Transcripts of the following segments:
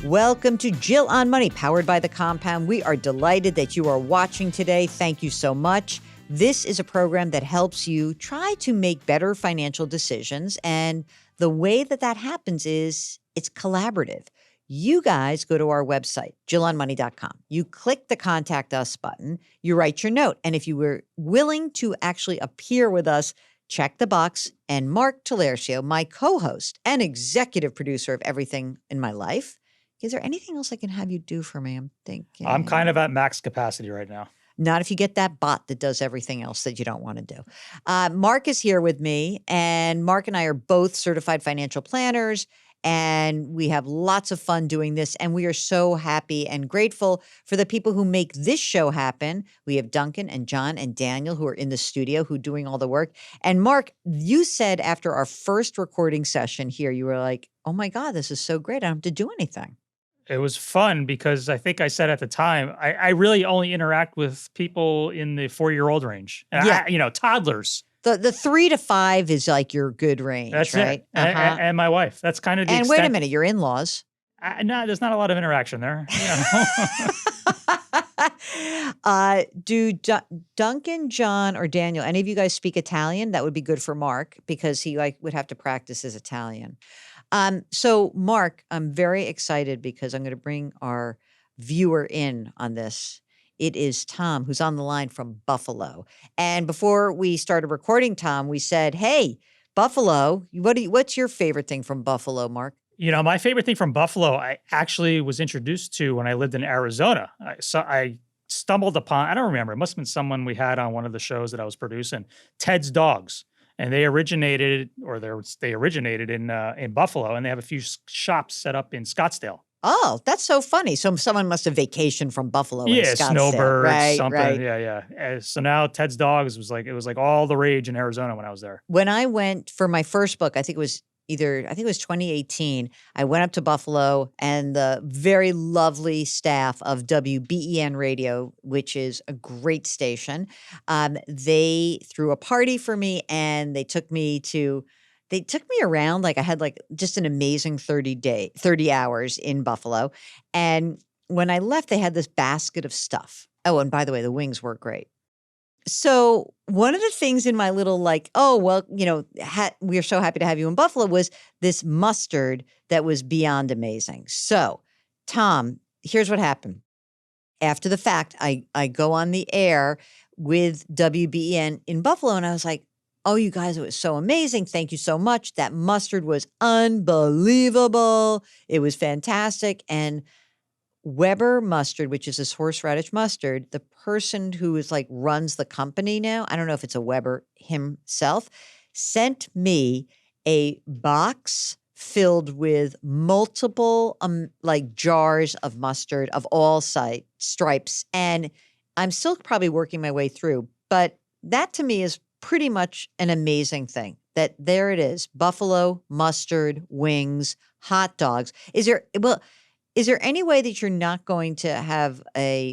Welcome to Jill on Money, powered by The Compound. We are delighted that you are watching today. Thank you so much. This is a program that helps you try to make better financial decisions. And the way that that happens is it's collaborative. You guys go to our website, jillonmoney.com. You click the Contact Us button. You write your note. And if you were willing to actually appear with us, check the box. And Mark Talercio, my co-host and executive producer of everything in my life. Is there anything else I can have you do for me? I'm thinking. I'm kind of at max capacity right now. Not if you get that bot that does everything else that you don't want to do. Mark is here with me, and Mark and I are both certified financial planners, and we have lots of fun doing this, and we are so happy and grateful for the people who make this show happen. We have Duncan and John and Daniel who are in the studio who are doing all the work. And Mark, you said after our first recording session here, you were like, oh my God, this is so great. I don't have to do anything. It was fun because I think I said at the time, I really only interact with people in the 4-year-old range. Yeah. Toddlers. The 3 to 5 is like your good range, That's right? it. And my wife. That's kind of the And extent. wait a minute, your in-laws. No, there's not a lot of interaction there. Do Duncan, John, or Daniel, any of you guys speak Italian? That would be good for Mark because he would have to practice his Italian. So Mark, I'm very excited because I'm going to bring our viewer in on this. It is Tom, who's on the line from Buffalo. And before we started recording, Tom, we said, hey, Buffalo, what's your favorite thing from Buffalo, Mark? My favorite thing from Buffalo, I actually was introduced to when I lived in Arizona. I stumbled upon, I don't remember, it must have been someone we had on one of the shows that I was producing, Ted's Dogs. And they originated in Buffalo, and they have a few shops set up in Scottsdale. Oh, that's so funny. So someone must have vacationed from Buffalo. Yeah, in Scottsdale. snowbirds, right, something. Right. Yeah. So now Ted's Dogs was like all the rage in Arizona when I was there. When I went for my first book, I think it was 2018, I went up to Buffalo, and the very lovely staff of WBEN Radio, which is a great station, they threw a party for me, and they took me around. Like I had just an amazing 30 hours in Buffalo. And when I left, they had this basket of stuff. Oh, and by the way, the wings were great. So one of the things in my little we are so happy to have you in Buffalo was this mustard that was beyond amazing. So, Tom, here's what happened. After the fact, I go on the air with WBEN in Buffalo, and I was like, oh, you guys, it was so amazing. Thank you so much. That mustard was unbelievable. It was fantastic. And Weber Mustard, which is this horseradish mustard, the person who runs the company now, I don't know if it's a Weber himself, sent me a box filled with multiple jars of mustard of all stripes. And I'm still probably working my way through, but that to me is pretty much an amazing thing. That there it is, buffalo, mustard, wings, hot dogs. Is there any way that you're not going to have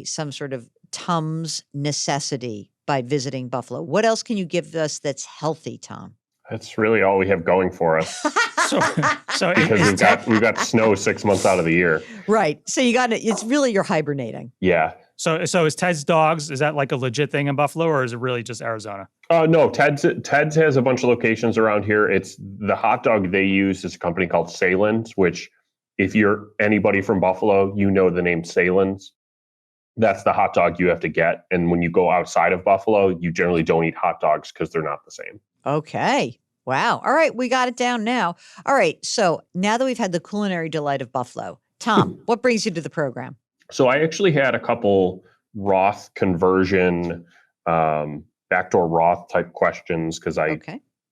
some sort of Tums necessity by visiting Buffalo? What else can you give us that's healthy, Tom? That's really all we have going for us. Because we've got snow 6 months out of the year. Right. So it's really you're hibernating. Yeah. So is Ted's Dogs, is that like a legit thing in Buffalo, or is it really just Arizona? No, Ted's has a bunch of locations around here. It's the hot dog they use is a company called Salen's, which if you're anybody from Buffalo, you know the name Salen's. That's the hot dog you have to get. And when you go outside of Buffalo, you generally don't eat hot dogs because they're not the same. Okay. Wow. All right. We got it down now. All right. So now that we've had the culinary delight of Buffalo, Tom, what brings you to the program? So I actually had a couple Roth conversion, backdoor Roth type questions because I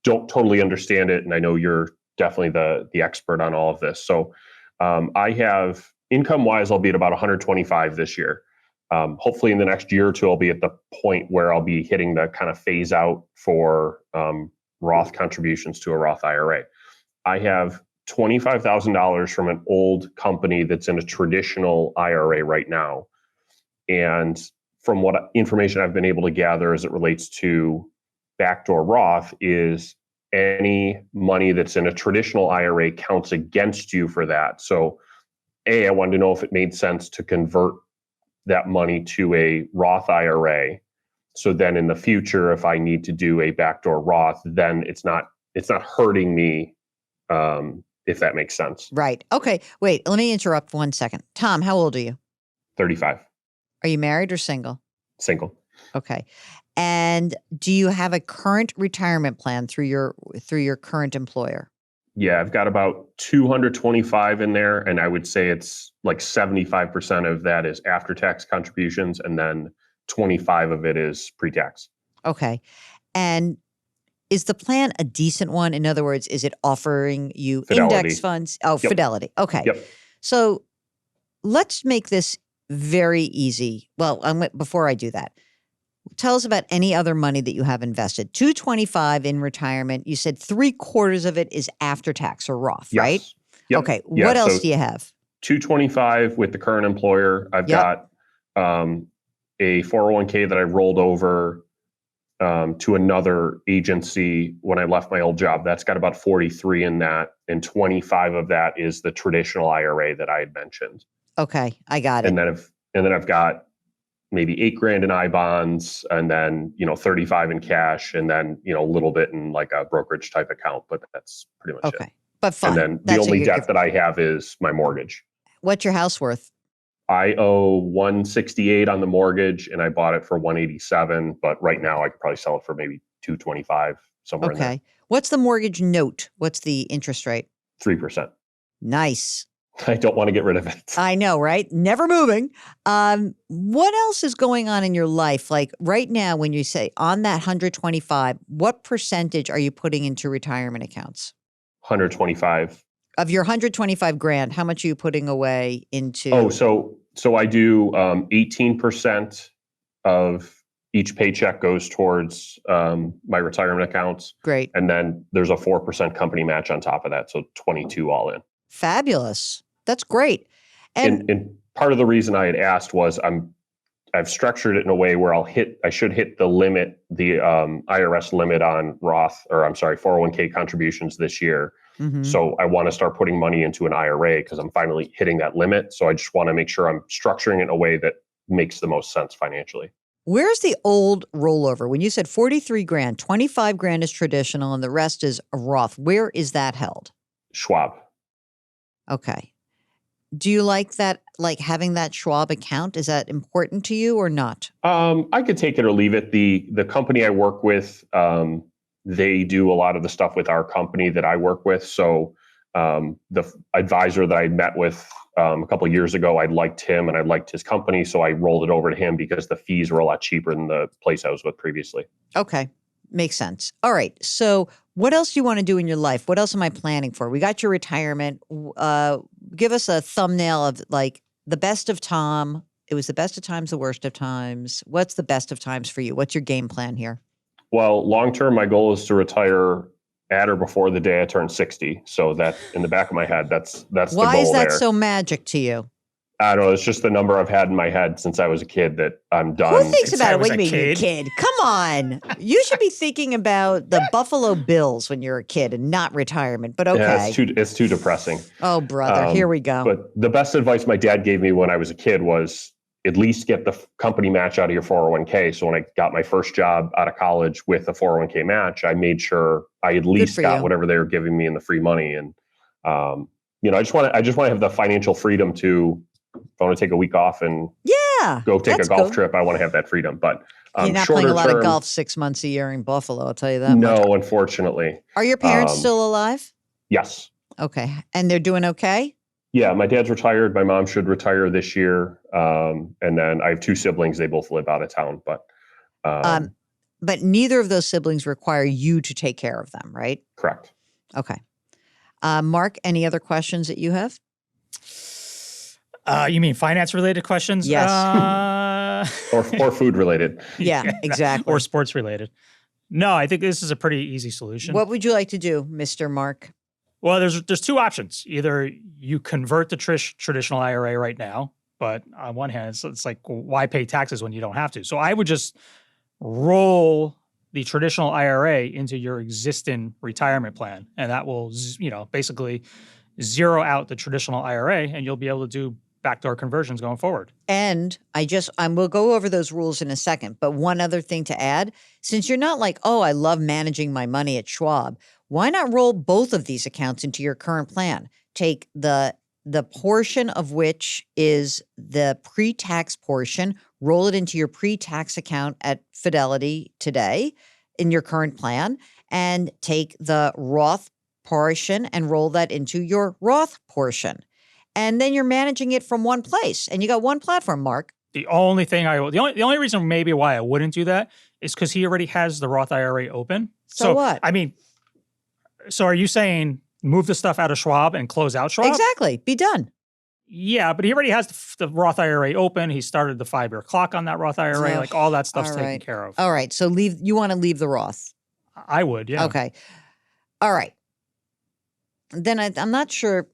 don't totally understand it. And I know you're definitely the expert on all of this. So I have income-wise, I'll be at about 125 this year. Hopefully in the next year or two, I'll be at the point where I'll be hitting the kind of phase out for Roth contributions to a Roth IRA. I have $25,000 from an old company that's in a traditional IRA right now. And from what information I've been able to gather as it relates to backdoor Roth is any money that's in a traditional IRA counts against you for that. So I wanted to know if it made sense to convert that money to a Roth IRA. So then in the future, if I need to do a backdoor Roth, then it's not hurting me, if that makes sense. Right. Okay. Wait, let me interrupt 1 second. Tom, how old are you? 35. Are you married or single? Single. Okay. And do you have a current retirement plan through your current employer? Yeah, I've got about 225 in there, and I would say it's like 75% of that is after-tax contributions, and then 25 of it is pre-tax. Okay. And is the plan a decent one? In other words, is it offering you Fidelity. index funds? Oh, Yep. Fidelity. Okay. Yep. So let's make this very easy. Well, before I do that, tell us about any other money that you have invested. 225 in retirement. You said 3/4 of it is after tax or Roth, Yes. right? Yep. Okay. Yeah, What else so do you have? 225 with the current employer. I've got a 401k that I rolled over to another agency when I left my old job. That's got about 43 in that, and 25 of that is the traditional IRA that I had mentioned. Okay, I got it. And then I've got maybe $8,000 in I bonds, and then 35 in cash, and then a little bit in like a brokerage type account. But that's pretty much it. Okay, but fun. And then the only debt that I have is my mortgage. What's your house worth? I owe 168 on the mortgage, and I bought it for 187. But right now, I could probably sell it for maybe 225, somewhere in there. Okay. What's the mortgage note? What's the interest rate? 3%. Nice. I don't want to get rid of it. I know, right? Never moving. What else is going on in your life? Like right now, when you say on that 125, what percentage are you putting into retirement accounts? 125. Of your 125 grand, how much are you putting away into? Oh, so I do 18% of each paycheck goes towards my retirement accounts. Great. And then there's a 4% company match on top of that. So 22 all in. Fabulous. That's great. And part of the reason I had asked was I've structured it in a way where I should hit the limit, the IRS limit on 401k contributions this year. Mm-hmm. So I want to start putting money into an IRA because I'm finally hitting that limit. So I just want to make sure I'm structuring it in a way that makes the most sense financially. Where's the old rollover? When you said 43 grand, 25 grand is traditional and the rest is a Roth. Where is that held? Schwab. Okay. Do you like that, like having that Schwab account? Is that important to you or not? I could take it or leave it. The company I work with, they do a lot of the stuff with our company that I work with. So the advisor that I met with a couple of years ago, I liked him and I liked his company. So I rolled it over to him because the fees were a lot cheaper than the place I was with previously. Okay. Makes sense. All right. So what else do you want to do in your life? What else am I planning for? We got your retirement. Give us a thumbnail of like the best of Tom. It was the best of times, the worst of times. What's the best of times for you? What's your game plan here? Well, long-term, my goal is to retire at or before the day I turn 60. So that in the back of my head, that's the goal there. Why is that so magic to you? I don't know. It's just the number I've had in my head since I was a kid that I'm done. Who thinks about it? What do you mean you're a kid? Come on. You should be thinking about the Buffalo Bills when you're a kid and not retirement, but okay. Yeah, it's too depressing. Oh, brother. Here we go. But the best advice my dad gave me when I was a kid was at least get the company match out of your 401k. So when I got my first job out of college with a 401k match, I made sure I at least got whatever they were giving me in the free money. And, I just want to have the financial freedom to, if I want to take a week off and go take a golf trip, I want to have that freedom. But you're not playing a lot of golf 6 months a year in Buffalo, I'll tell you that. No, unfortunately. Are your parents still alive? Yes. Okay. And they're doing okay? Yeah, my dad's retired. My mom should retire this year. And then I have two siblings. They both live out of town. But neither of those siblings require you to take care of them, right? Correct. Okay. Mark, any other questions that you have? You mean finance-related questions? Yes. Or food-related. Yeah, exactly. Or sports-related. No, I think this is a pretty easy solution. What would you like to do, Mr. Mark? Well, there's two options. Either you convert the traditional IRA right now, but on one hand, it's like, why pay taxes when you don't have to? So I would just roll the traditional IRA into your existing retirement plan, and that will, basically zero out the traditional IRA, and you'll be able to do backdoor conversions going forward. And we'll go over those rules in a second. But one other thing to add, since you're not like, oh, I love managing my money at Schwab, why not roll both of these accounts into your current plan? Take the portion of which is the pre-tax portion, roll it into your pre-tax account at Fidelity today in your current plan, and take the Roth portion and roll that into your Roth portion. And then you're managing it from one place, and you got one platform, Mark. The only reason maybe why I wouldn't do that is because he already has the Roth IRA open. So what? I mean, so are you saying move the stuff out of Schwab and close out Schwab? Exactly. Be done. Yeah, but he already has the Roth IRA open. He started the 5-year clock on that Roth IRA. Like all that stuff's taken care of. All right. So you want to leave the Roth? I would, yeah. Okay. All right. Then I'm not sure.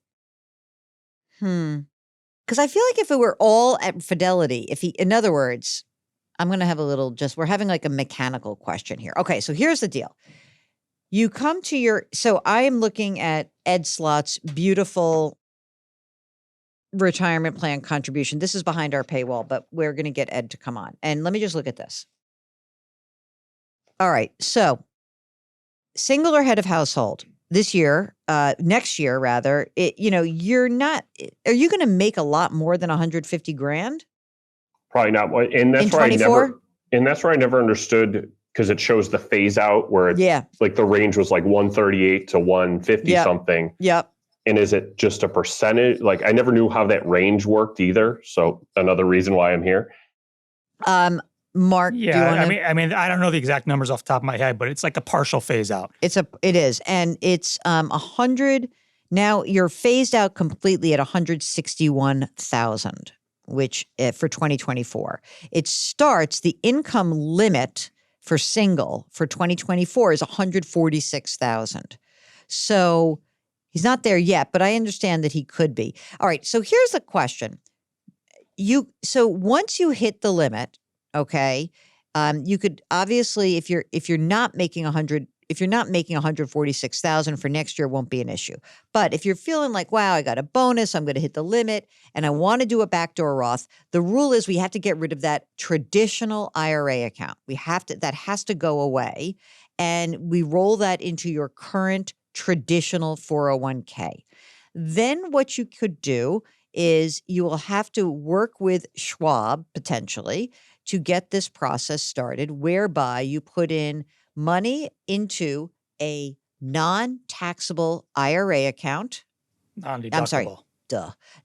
Because I feel like if it were all at Fidelity, in other words, I'm going to have we're having like a mechanical question here. Okay, so here's the deal. You come to so I am looking at Ed Slott's beautiful retirement plan contribution. This is behind our paywall, but we're going to get Ed to come on. And let me just look at this. All right, so single or head of household. Next year rather, are you going to make a lot more than 150 grand? Probably not. And that's why I never understood, because it shows the phase out where like the range was like 138 to 150 something. Yep. And is it just a percentage? Like I never knew how that range worked either. So another reason why I'm here. Mark, yeah, I mean, I don't know the exact numbers off the top of my head, but it's like a partial phase out. It is, and it's 100. Now you're phased out completely at 161,000, which for 2024, it starts. The income limit for single for 2024 is 146,000. So he's not there yet, but I understand that he could be. All right. So here's the question: so once you hit the limit. Okay. You could obviously, if you're not making 146,000 for next year, won't be an issue. But if you're feeling like, wow, I got a bonus, I'm going to hit the limit, and I want to do a backdoor Roth, the rule is we have to get rid of that traditional IRA account. That has to go away, and we roll that into your current traditional 401k. Then what you could do is you will have to work with Schwab potentially to get this process started, whereby you put in money into a non-taxable IRA account. Non-deductible. I'm sorry,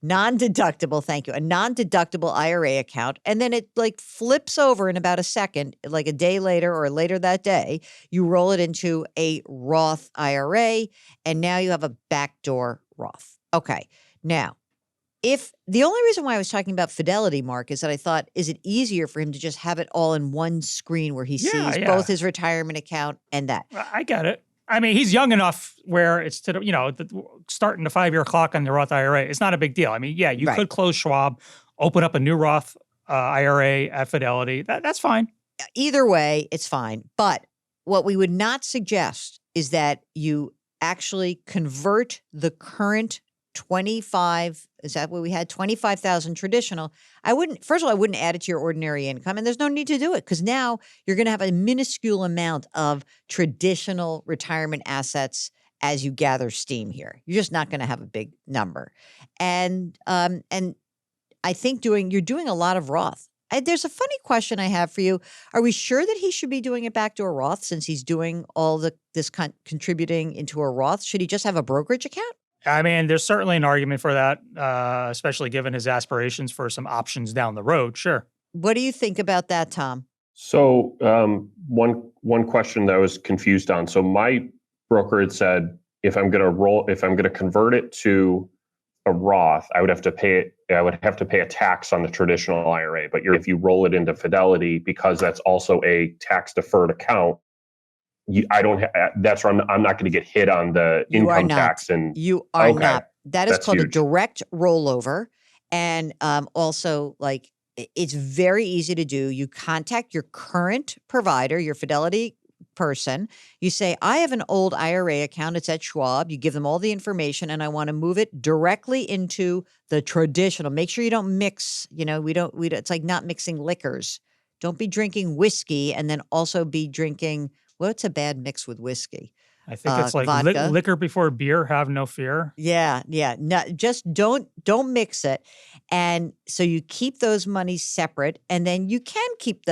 non-deductible, thank you. A non-deductible IRA account. And then it like flips over in about a second, like a day later or later that day, you roll it into a Roth IRA, and now you have a backdoor Roth. Okay, now, if the only reason why I was talking about Fidelity, Mark, is that I thought, is it easier for him to just have it all in one screen where he sees both his retirement account and that? I get it. I mean, he's young enough where it's starting the 5-year clock on the Roth IRA. It's not a big deal. I mean, you could close Schwab, open up a new Roth IRA at Fidelity. That's fine. Either way, it's fine. But what we would not suggest is that you actually convert the current 25, is that what we had? 25,000 traditional. I wouldn't add it to your ordinary income, and there's no need to do it because now you're going to have a minuscule amount of traditional retirement assets as you gather steam here. You're just not going to have a big number. And I think you're doing a lot of Roth. There's a funny question I have for you. Are we sure that he should be doing a backdoor Roth since he's doing all this contributing into a Roth? Should he just have a brokerage account? I mean, there's certainly an argument for that, especially given his aspirations for some options down the road. Sure. What do you think about that, Tom? So one question that I was confused on. So my broker had said if I'm going to convert it to a Roth, I would have to pay a tax on the traditional IRA. But if you roll it into Fidelity, because that's also a tax deferred account, that's where I'm not going to get hit on the income tax. And you are not. That's called huge. A direct rollover. And also, like, it's very easy to do. You contact your current provider, your Fidelity person. You say, I have an old IRA account. It's at Schwab. You give them all the information and I want to move it directly into the traditional. Make sure you don't mix, it's like not mixing liquors. Don't be drinking whiskey and then also be drinking, what's a bad mix with whiskey? I think it's like vodka. Liquor before beer, have no fear. Yeah. No, just don't mix it. And so you keep those monies separate, and then you can keep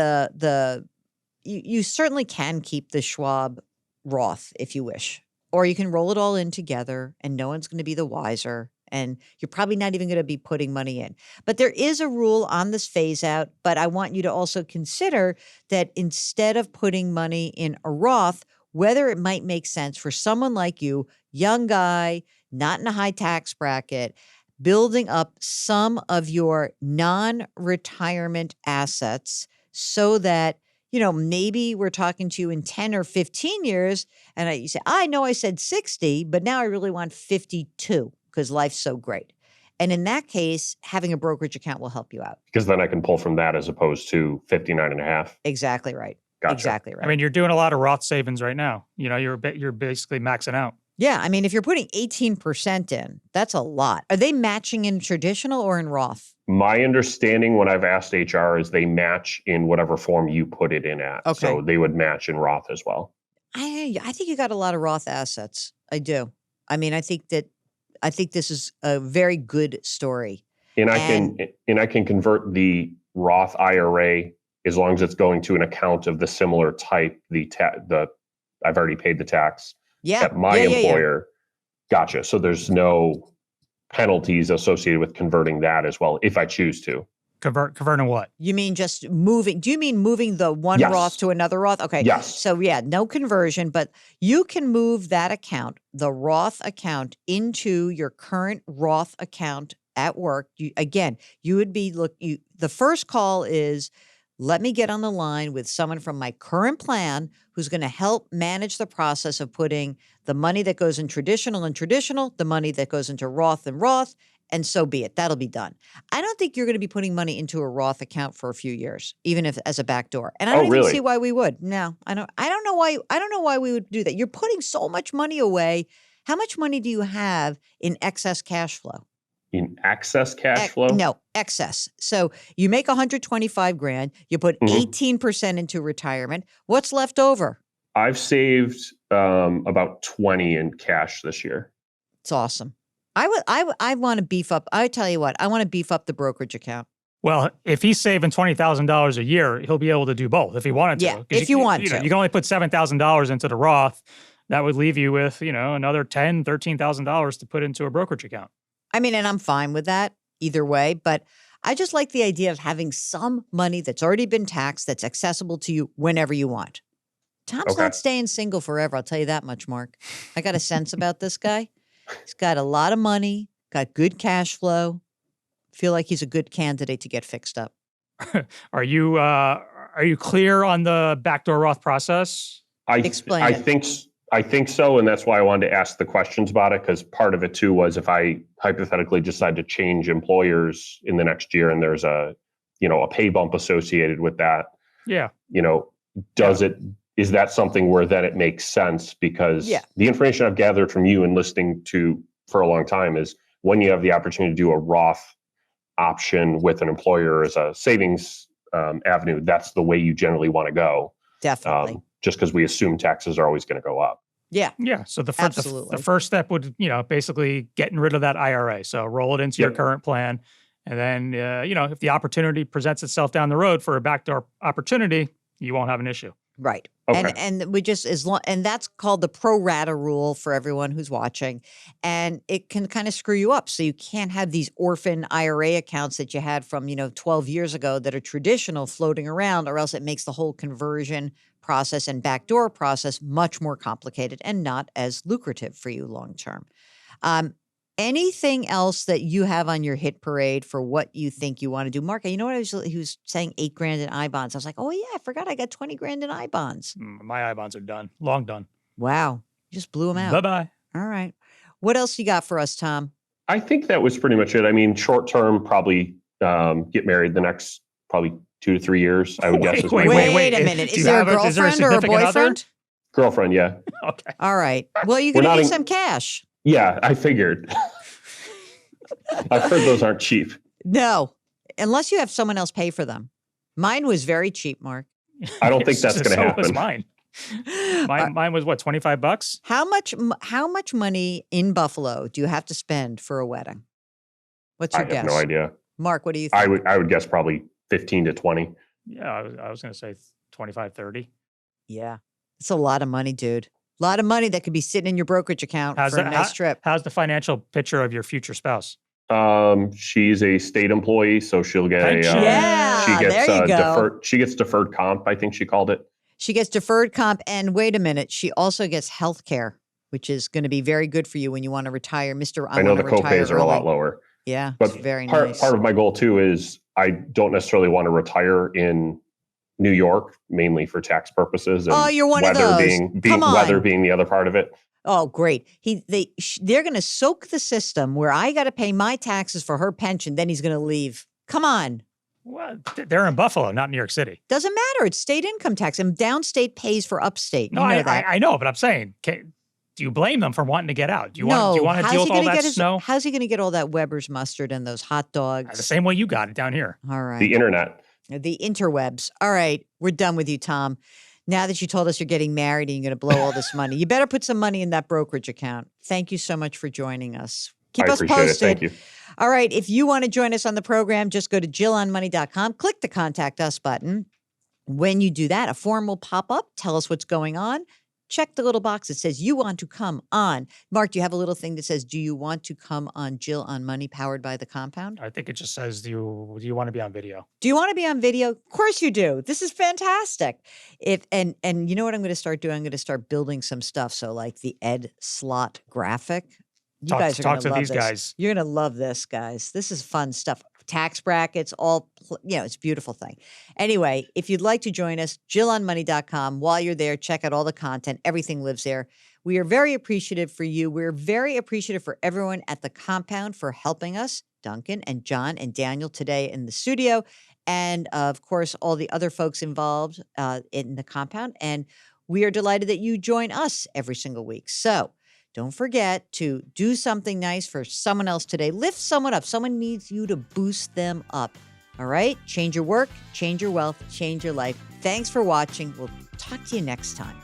you certainly can keep the Schwab Roth if you wish, or you can roll it all in together and no one's going to be the wiser. And you're probably not even going to be putting money in. But there is a rule on this phase out, but I want you to also consider that instead of putting money in a Roth, whether it might make sense for someone like you, young guy, not in a high tax bracket, building up some of your non-retirement assets so that, maybe we're talking to you in 10 or 15 years and you say, I know I said 60, but now I really want 52 because life's so great. And in that case, having a brokerage account will help you out. Because then I can pull from that as opposed to 59 and a half. Exactly right. Gotcha. Exactly right. I mean, you're doing a lot of Roth savings right now. You're basically maxing out. Yeah. I mean, if you're putting 18% in, that's a lot. Are they matching in traditional or in Roth? My understanding when I've asked HR is they match in whatever form you put it in at. Okay. So they would match in Roth as well. I think you got a lot of Roth assets. I do. I mean, I think this is a very good story. And I can convert the Roth IRA as long as it's going to an account of the similar type. I've already paid the tax at my employer. Yeah. Gotcha. So there's no penalties associated with converting that as well, if I choose to. Converting what? You mean just moving? Do you mean moving the one Roth to another Roth? Okay. Yes. So no conversion, but you can move that account, the Roth account, into your current Roth account at work. You would be the first call is, let me get on the line with someone from my current plan who's going to help manage the process of putting the money that goes in traditional, the money that goes into Roth and Roth, and so be it. That'll be done. I don't think you're going to be putting money into a Roth account for a few years, even if as a backdoor. And I don't even see why we would. No, I don't know why. I don't know why we would do that. You're putting so much money away. How much money do you have in excess cash flow? In excess cash flow? No, excess. So you make $125,000. You put 18% into retirement. What's left over? I've saved about 20 in cash this year. It's awesome. I want to beef up. I tell you what, I want to beef up the brokerage account. Well, if he's saving $20,000 a year, he'll be able to do both if he wanted to. Yeah, if you want to. You can only put $7,000 into the Roth. That would leave you with, another $10,000, $13,000 to put into a brokerage account. I mean, and I'm fine with that either way, but I just like the idea of having some money that's already been taxed that's accessible to you whenever you want. Tom's not staying single forever. I'll tell you that much, Mark. I got a sense about this guy. He's got a lot of money, got good cash flow. Feel like he's a good candidate to get fixed up. Are you clear on the backdoor Roth process? Explain. I think so, and that's why I wanted to ask the questions about it, because part of it too was if I hypothetically decide to change employers in the next year and there's a pay bump associated with that. Yeah. Is that something where then it makes sense? Because the information I've gathered from you and listening to for a long time is when you have the opportunity to do a Roth option with an employer as a savings avenue, that's the way you generally want to go. Definitely. Just because we assume taxes are always going to go up. Yeah. Yeah. So the first step would, basically getting rid of that IRA. So roll it into your current plan. And then, if the opportunity presents itself down the road for a backdoor opportunity, you won't have an issue. Right. Okay. And we just and that's called the pro rata rule for everyone who's watching. And it can kind of screw you up. So you can't have these orphan IRA accounts that you had from, 12 years ago that are traditional floating around, or else it makes the whole conversion process and backdoor process much more complicated and not as lucrative for you long term. Anything else that you have on your hit parade for what you think you want to do? Mark, you know what he was saying $8,000 in I bonds. I was like, oh yeah, I forgot I got $20,000 in I bonds. My I bonds are done. Long done. Wow. You just blew them out. Bye-bye. All right. What else you got for us, Tom? I think that was pretty much it. I mean, short term, probably get married the next probably 2 to 3 years, I would guess. Wait a minute. Is there a girlfriend or a boyfriend? Girlfriend, yeah. Okay. All right. Well, you're We're going to not get some cash. Yeah, I figured. I've heard those aren't cheap. No, unless you have someone else pay for them. Mine was very cheap, Mark. I don't think that's going to So was happen. mine. Mine was what, $25? How much money in Buffalo do you have to spend for a wedding? What's your I guess? have no idea. Mark, what do you think? I would guess probably 15 to 20. Yeah, I was going to say 25, 30. Yeah. It's a lot of money, dude. A lot of money that could be sitting in your brokerage account for a nice trip. How's the financial picture of your future spouse? She's a state employee, so she'll get Pension. Yeah, she gets there you go. deferred. She gets deferred comp, I think she called it. She gets deferred comp. And wait a minute, she also gets health care, which is going to be very good for you when you want to retire. I know the copays are a lot lower. Yeah, but it's very part of my goal too is I don't necessarily want to retire in New York, mainly for tax purposes. And you're one of weather those. Weather being the other part of it. Oh, great. They're going to soak the system where I got to pay my taxes for her pension. Then he's going to leave. Come on. Well, they're in Buffalo, not New York City. Doesn't matter. It's state income tax, and downstate pays for upstate. No, I know, but I'm saying, do you blame them for wanting to get out? Do you want to deal with all that snow? How's he going to get all that Weber's mustard and those hot dogs? The same way you got it down here. All right. The internet. The interwebs. All right. We're done with you, Tom. Now that you told us you're getting married and you're going to blow all this money, you better put some money in that brokerage account. Thank you so much for joining us. Keep us posted. It. Thank you. All right. If you want to join us on the program, just go to jillonmoney.com, click the Contact Us button. When you do that, a form will pop up. Tell us what's going on. Check the little box that says you want to come on. Mark, do you have a little thing that says, do you want to come on Jill on Money powered by the Compound? I think it just says, do you want to be on video? Do you want to be on video? Of course you do. This is fantastic. And you know what I'm going to start doing? I'm going to start building some stuff. So like the Ed Slot graphic. You guys are going to love these this. Guys. You're going to love this, guys. This is fun stuff. Tax brackets, it's a beautiful thing. Anyway, if you'd like to join us, jillonmoney.com. While you're there, check out all the content. Everything lives there. We are very appreciative for you. We're very appreciative for everyone at the Compound for helping us, Duncan and John and Daniel today in the studio. And of course, all the other folks involved in the Compound. And we are delighted that you join us every single week. So don't forget to do something nice for someone else today. Lift someone up. Someone needs you to boost them up. All right? Change your work, change your wealth, change your life. Thanks for watching. We'll talk to you next time.